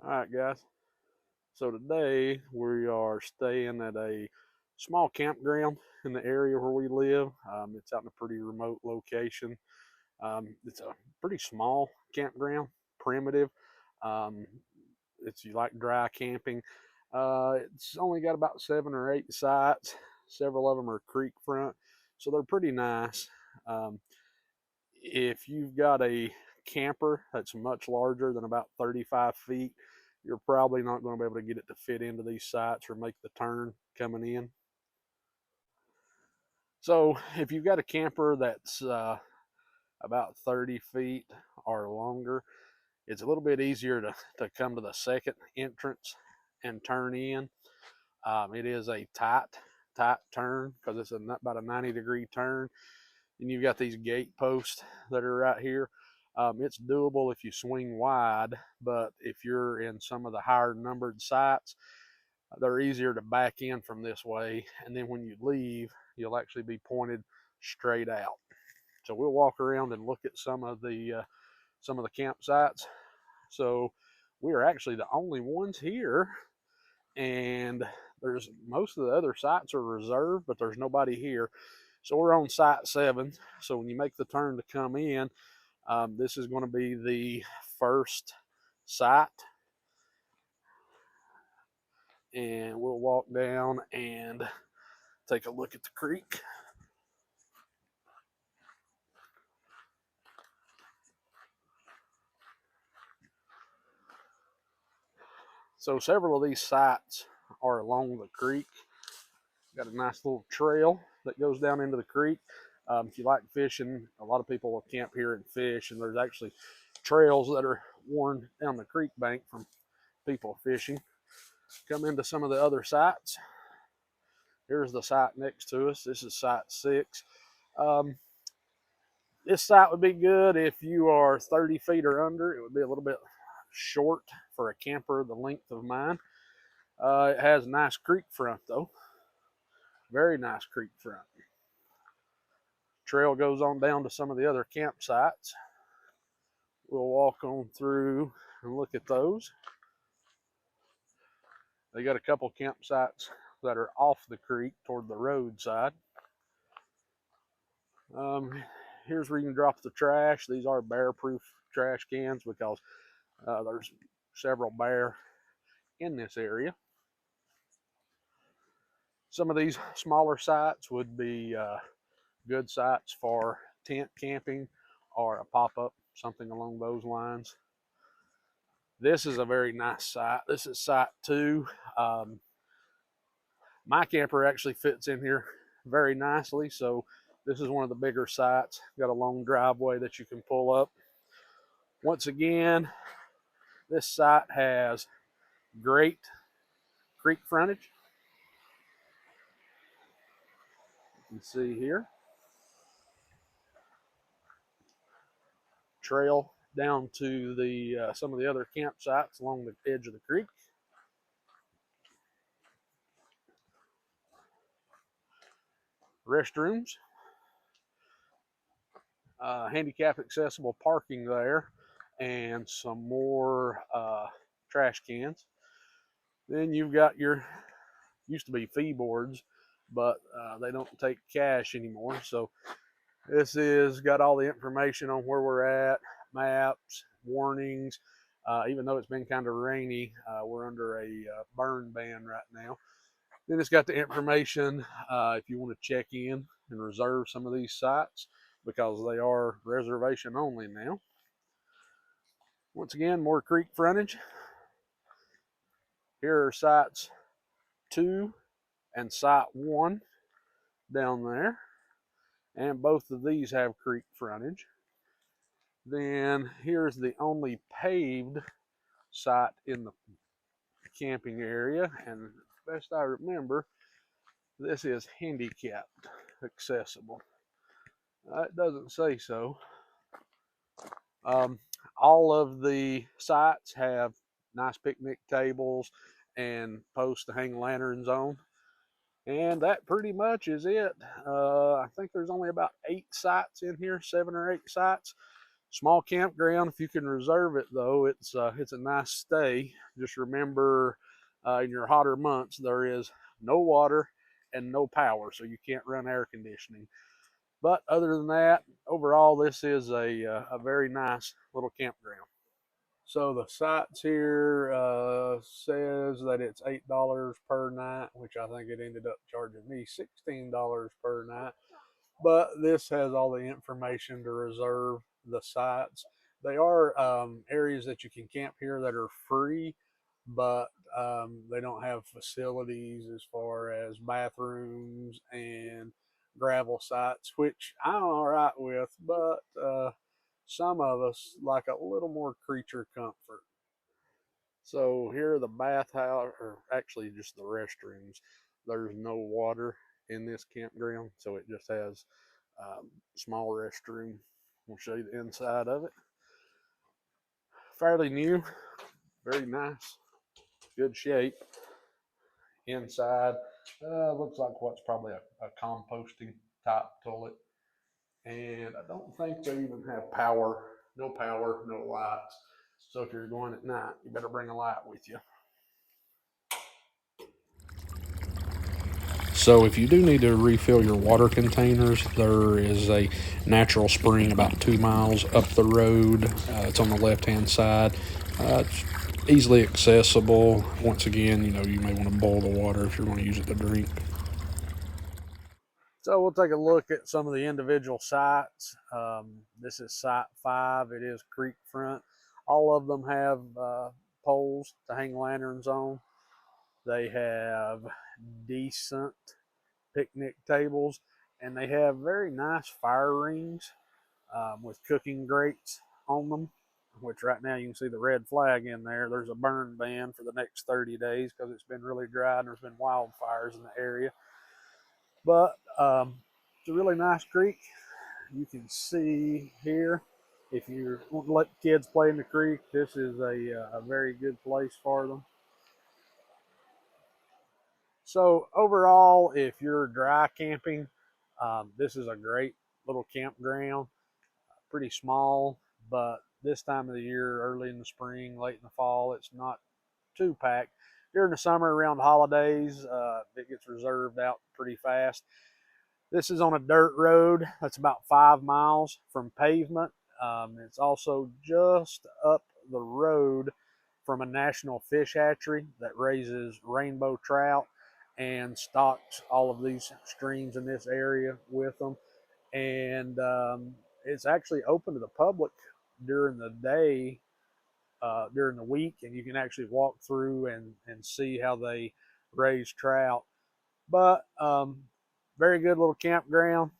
Alright guys, so today we are staying at a small campground in the area where we live. It's out in a pretty remote location. It's a pretty small campground, primitive. Um, it's you like dry camping. It's only got about 7 or 8 sites. Several of them are creek front, so they're pretty nice. Um, if you've got a camper that's much larger than about 35 feet, you're probably not going to be able to get it to fit into these sites or make the turn coming in. So if you've got a camper that's about 30 feet or longer, it's a little bit easier to come to the second entrance and turn in. It is a tight turn because it's about a 90-degree turn. And you've got these gate posts that are right here. It's doable if you swing wide, but if you're in some of the higher numbered sites, they're easier to back in from this way. And then when you leave, you'll actually be pointed straight out. So we'll walk around and look at some of the campsites. So we are actually the only ones here, and there's most of the other sites are reserved, but there's nobody here. So we're on site 7. So when you make the turn to come in, this is going to be the first site. And we'll walk down and take a look at the creek. So several of these sites are along the creek. Got a nice little trail that goes down into the creek. If you like fishing, a lot of people will camp here and fish, and there's actually trails that are worn down the creek bank from people fishing. Come into some of the other sites. Here's the site next to us. This is site 6. This site would be good if you are 30 feet or under. It would be a little bit short for a camper the length of mine. It has a nice creek front though. Very nice creek front. Trail goes on down to some of the other campsites. We'll walk on through and look at those. They got a couple campsites that are off the creek toward the roadside. Here's where you can drop the trash. These are bear-proof trash cans because there's several bear in this area. Some of these smaller sites would be good sites for tent camping or a pop-up, something along those lines. This is a very nice site. This is site 2. My camper actually fits in here very nicely, so this is one of the bigger sites. Got a long driveway that you can pull up. Once again, this site has great creek frontage. You can see here. Trail down to the some of the other campsites along the edge of the creek. Restrooms. Handicap accessible parking there, and some more trash cans. Then you've got your, used to be fee boards, but they don't take cash anymore. So this is got all the information on where we're at, maps, warnings. Even though it's been kind of rainy, we're under a burn ban right now. Then it's got the information if you want to check in and reserve some of these sites, because they are reservation only now. Once again, more creek frontage. Here are sites 2 and site 1 down there, and both of these have creek frontage. Then here's the only paved site in the camping area, and best I remember, this is handicapped accessible. It doesn't say so. All of the sites have nice picnic tables and posts to hang lanterns on. And that pretty much is it. I think there's only about 8 sites in here, 7 or 8 sites. Small campground. If you can reserve it though, it's a nice stay. Just remember, in your hotter months there is no water and no power, so you can't run air conditioning. But other than that, overall, this is a very nice little campground. So the sites here says that it's $8 per night, which I think it ended up charging me $16 per night. But this has all the information to reserve the sites. They are areas that you can camp here that are free, but they don't have facilities as far as bathrooms and gravel sites, which I'm all right with, but some of us like a little more creature comfort. So here are the bathhouse, or actually just the restrooms. There's no water in this campground, so it just has small restroom. We'll show you the inside of it. Fairly new, very nice, good shape. Inside, looks like what's probably a composting type toilet. And I don't think they even have power, no lights. So if you're going at night, you better bring a light with you. So if you do need to refill your water containers, there is a natural spring about 2 miles up the road. It's on the left-hand side. It's easily accessible. Once again, you may want to boil the water if you're going to use it to drink. So we'll take a look at some of the individual sites. This is site 5. It is creek front. All of them have poles to hang lanterns on. They have decent picnic tables, and they have very nice fire rings with cooking grates on them, which right now you can see the red flag in there. There's a burn ban for the next 30 days because it's been really dry and there's been wildfires in the area. But it's a really nice creek. You can see here, if you want to let kids play in the creek, this is a very good place for them. So overall, if you're dry camping, this is a great little campground. Pretty small, but this time of the year, early in the spring, late in the fall, it's not too packed. During the summer, around the holidays, it gets reserved out pretty fast. This is on a dirt road that's about 5 miles from pavement. It's also just up the road from a national fish hatchery that raises rainbow trout and stocks all of these streams in this area with them. And it's actually open to the public during the day, during the week, and you can actually walk through and see how they raise trout. But very good little campground.